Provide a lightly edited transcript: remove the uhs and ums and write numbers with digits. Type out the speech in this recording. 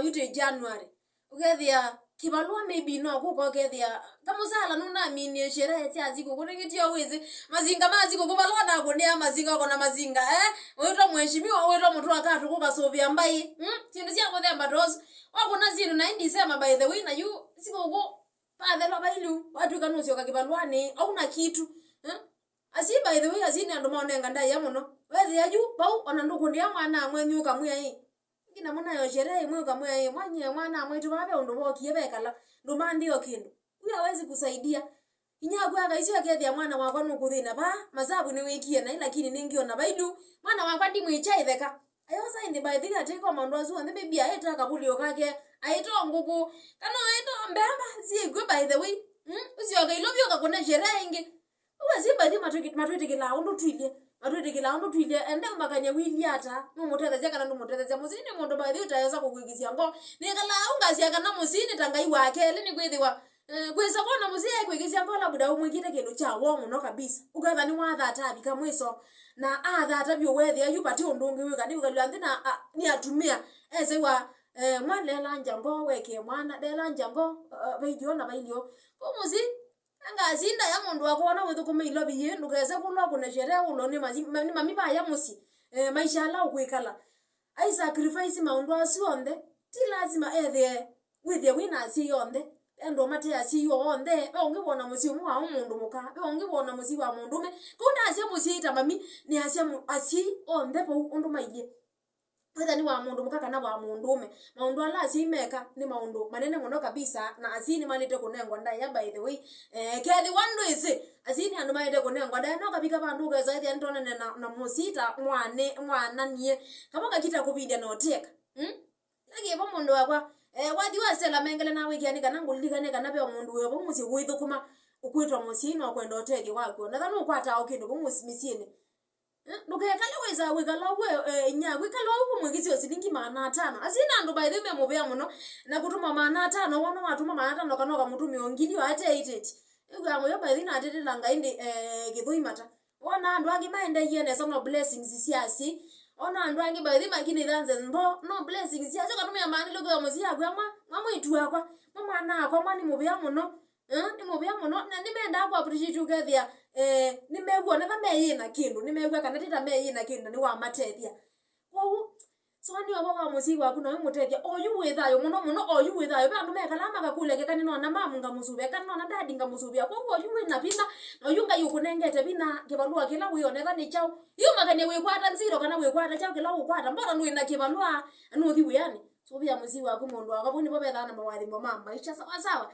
yute January ukethia kibalua maybe no kuko kethia kamusala nuna mini sherehe tia ziko kuningitio wizi mazinga maziko kubalua na kunia mazinga kona mazinga weto mheshimiwa weto mtu akatu kukasovia mbai sindu cia kuthemba dos wakuna zinu na December by the way na you siko go pathelo bailu watu kanucio kakibaluani au na kitu asi by the way asini andu maonenga ndai ya muno wethia yu pau ona nduku ndia mwana mwenyuka mwe ngina muna yo sherehe mwe mwe mwanye mwana mwetu babe undu bokie bekala ndumandi yo kindu uya hawezi kusaidia inyagu anga icio akethia mwana wakwa nukuthina ba mazabu ni wikie na lakini ningiona baidu mwana wakwa ndi mwichaitheka ayo saindi by the way atiko maundu azu ande baby aita kabulio kake aito nguku kana aito mbamba si go by the way ucio kailobyo kakona sherehe ingi uwe si by the matwetikila undu twilie matwetikila undu twilie ende makanya wili ata mumutethezia kana ndumutethezia musini mundu by the way utayeza kukwigisia ngo nikala ungasia kana musini tangai wake lini kwithiwa kwisa kona muzie kwigisia ngo labuda umwigite kindu cha wo muno kabisa ukatha ni watha atabi kamwiso na atha atabyo wethia yupati undungi wika ndi ukalwa nthina ni atumia ese wa mwana lanja ngo weke mwana delanja ngo video na bailio kumuzi anga zinda ya mundu akona wethu kumeilo biye ndukeze kulwa kuna sherehe uno ni mami ba ya musi maisha la ukwikala ai sacrifice maundu asionde ti lazima ethe with the winner si onde endo mate asi yo onde ongibona musi umwa umundu muka ongibona musi wa mundu me kuna asia musi ita mami ni asia asi onde po undu maije whether ni wa mundu muka kana wa mundu me maundu ala asimeka ni maundu manene muno kabisa na asini malite kunengwa ndai ya by the way kethi wandu isi asini andu malite kunengwa ndai no kabika bandu geza ithi antone na musita mwana nie kama kakita kubindia no teka lagi bo mundu wakwa wadi wasela mengele na wiki ani kana ngulikane kana pe mundu we bo musi gwithu kuma ukwitwa musino okwenda otegi wako na thano kwata okindu bo musi misini ndukekala weza wekala we nyawe kala ubu mwigizi osilingi maana 5 asina andu by the way mubya muno na kutuma maana 5 wana watuma maana 5 kanoka mutumi ongili ate 88 igwango yo by the way na atete langa indi githui mata wana andu angi maenda yene some blessings siasi ona andu angi by the way makini dance no blessings siasi kanumya maana logo ya muzi yakwa mama itu yakwa mama na akwa mani mubya muno ni mubya muno na nimenda kwa appreciate ukethia nimegwa na meyina kindu nimegwa kana tita meyina kindu ni wa matethia wo so ani obo muzi waku no mutethia oyu withayo muno oyu withayo bandu mekala makakuleke kanino na mamu ngamusube kanino na dadi ngamusubia kwa oyu wina pina oyu nga yukunengete bina kibalua kila wioneka ni chao iyo makane wekwata nziro kana wekwata chao kila ukwata mbona nuina kibalua nuthi wiani so bia muzi waku mundu akabuni bobethana mawathi mama maisha sawa sawa